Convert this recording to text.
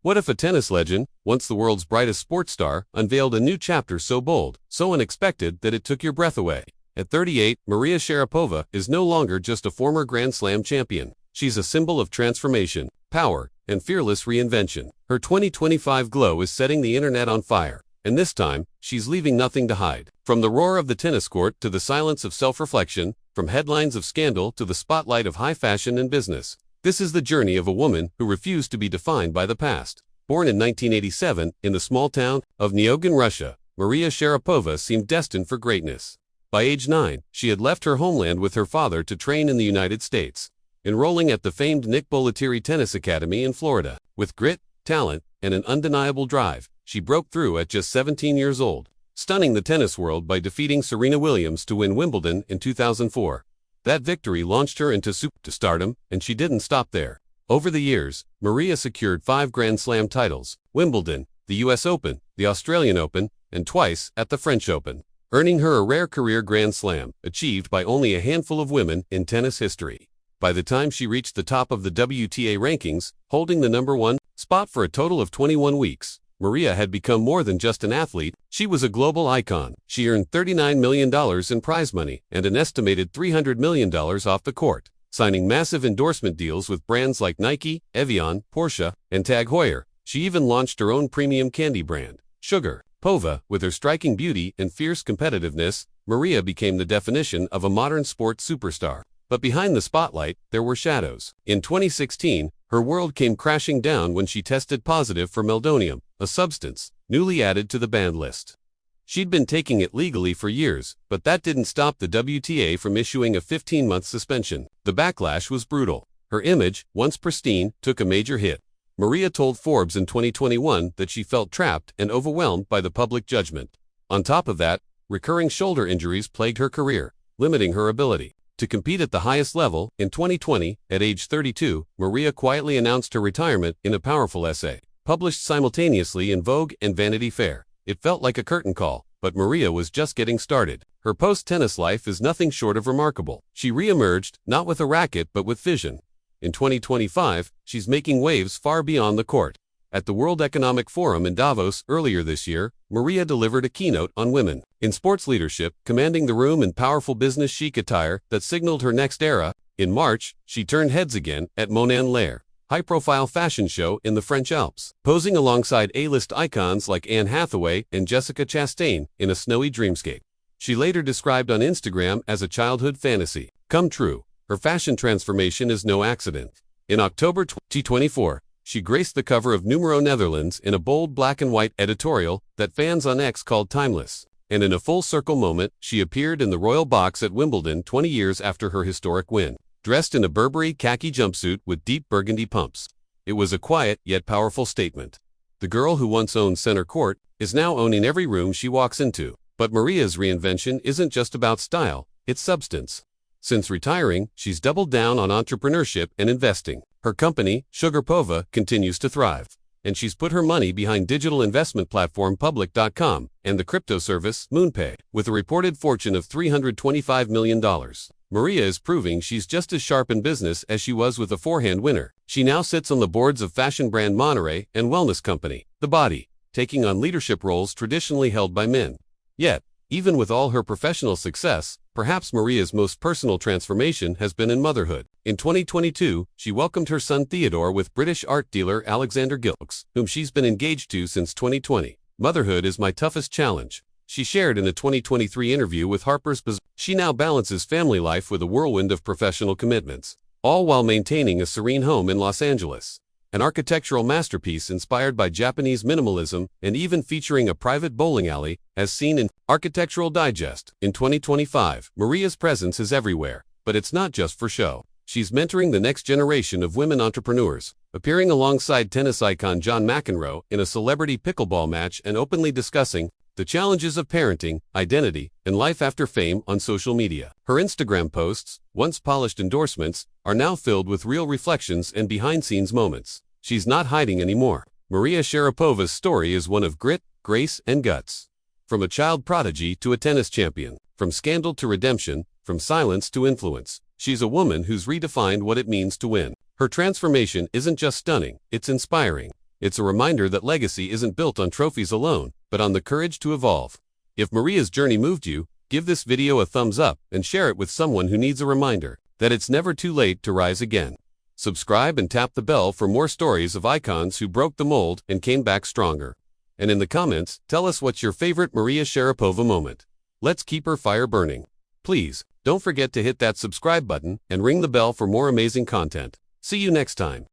What if a tennis legend, once the world's brightest sports star, unveiled a new chapter so bold, so unexpected that it took your breath away? At 38, Maria Sharapova is no longer just a former Grand Slam champion. She's a symbol of transformation, power, and fearless reinvention. Her 2025 glow is setting the internet on fire, and this time, she's leaving nothing to hide. From the roar of the tennis court to the silence of self-reflection, from headlines of scandal to the spotlight of high fashion and business, this is the journey of a woman who refused to be defined by the past. Born in 1987 in the small town of Nyogin, Russia, Maria Sharapova seemed destined for greatness. By age 9, she had left her homeland with her father to train in the United States, enrolling at the famed Nick Bollettieri Tennis Academy in Florida. With grit, talent, and an undeniable drive, she broke through at just 17 years old, stunning the tennis world by defeating Serena Williams to win Wimbledon in 2004. That victory launched her into superstardom, and she didn't stop there. Over the years, Maria secured 5 Grand Slam titles: Wimbledon, the US Open, the Australian Open, and twice at the French Open, earning her a rare career Grand Slam, achieved by only a handful of women in tennis history. By the time she reached the top of the WTA rankings, holding the #1 spot for a total of 21 weeks, Maria had become more than just an athlete. She was a global icon. She earned $39 million in prize money and an estimated $300 million off the court, signing massive endorsement deals with brands like Nike, Evian, Porsche, and Tag Heuer. She even launched her own premium candy brand, Sharapova. With her striking beauty and fierce competitiveness, Maria became the definition of a modern sports superstar. But behind the spotlight, there were shadows. In 2016, her world came crashing down when she tested positive for meldonium, a substance newly added to the banned list. She'd been taking it legally for years, but that didn't stop the WTA from issuing a 15-month suspension. The backlash was brutal. Her image, once pristine, took a major hit. Maria told Forbes in 2021 that she felt trapped and overwhelmed by the public judgment. On top of that, recurring shoulder injuries plagued her career, limiting her ability to compete at the highest level. In 2020, at age 32, Maria quietly announced her retirement in a powerful essay, published simultaneously in Vogue and Vanity Fair. It felt like a curtain call, but Maria was just getting started. Her post-tennis life is nothing short of remarkable. She re-emerged, not with a racket but with vision. In 2025, she's making waves far beyond the court. At the World Economic Forum in Davos earlier this year, Maria delivered a keynote on women in sports leadership, commanding the room in powerful business chic attire that signaled her next era. In March, she turned heads again at Monin Lair, high-profile fashion show in the French Alps, posing alongside A-list icons like Anne Hathaway and Jessica Chastain in a snowy dreamscape. She later described on Instagram as a childhood fantasy come true. Her fashion transformation is no accident. In October 2024, she graced the cover of Numero Netherlands in a bold black and white editorial that fans on X called timeless. And in a full-circle moment, she appeared in the royal box at Wimbledon 20 years after her historic win, dressed in a Burberry khaki jumpsuit with deep burgundy pumps. It was a quiet yet powerful statement. The girl who once owned center court is now owning every room she walks into. But Maria's reinvention isn't just about style, it's substance. Since retiring, she's doubled down on entrepreneurship and investing. Her company, Sharapova, continues to thrive, and she's put her money behind digital investment platform Public.com and the crypto service MoonPay. With a reported fortune of $325 million, Maria is proving she's just as sharp in business as she was with a forehand winner. She now sits on the boards of fashion brand Monterey and wellness company The Body, taking on leadership roles traditionally held by men. Yet, even with all her professional success, perhaps Maria's most personal transformation has been in motherhood. In 2022, she welcomed her son Theodore with British art dealer Alexander Gilks, whom she's been engaged to since 2020. "Motherhood is my toughest challenge," she shared in a 2023 interview with Harper's Bazaar. She now balances family life with a whirlwind of professional commitments, all while maintaining a serene home in Los Angeles. An architectural masterpiece inspired by Japanese minimalism and even featuring a private bowling alley, as seen in Architectural Digest. In 2025, Maria's presence is everywhere, but it's not just for show. She's mentoring the next generation of women entrepreneurs, appearing alongside tennis icon John McEnroe in a celebrity pickleball match and openly discussing the challenges of parenting, identity, and life after fame on social media. Her Instagram posts, once polished endorsements, are now filled with real reflections and behind-scenes moments. She's not hiding anymore. Maria Sharapova's story is one of grit, grace, and guts. From a child prodigy to a tennis champion, from scandal to redemption, from silence to influence, she's a woman who's redefined what it means to win. Her transformation isn't just stunning, it's inspiring. It's a reminder that legacy isn't built on trophies alone, but on the courage to evolve. If Maria's journey moved you, give this video a thumbs up and share it with someone who needs a reminder that it's never too late to rise again. Subscribe and tap the bell for more stories of icons who broke the mold and came back stronger. And in the comments, tell us what's your favorite Maria Sharapova moment. Let's keep her fire burning. Please, don't forget to hit that subscribe button and ring the bell for more amazing content. See you next time.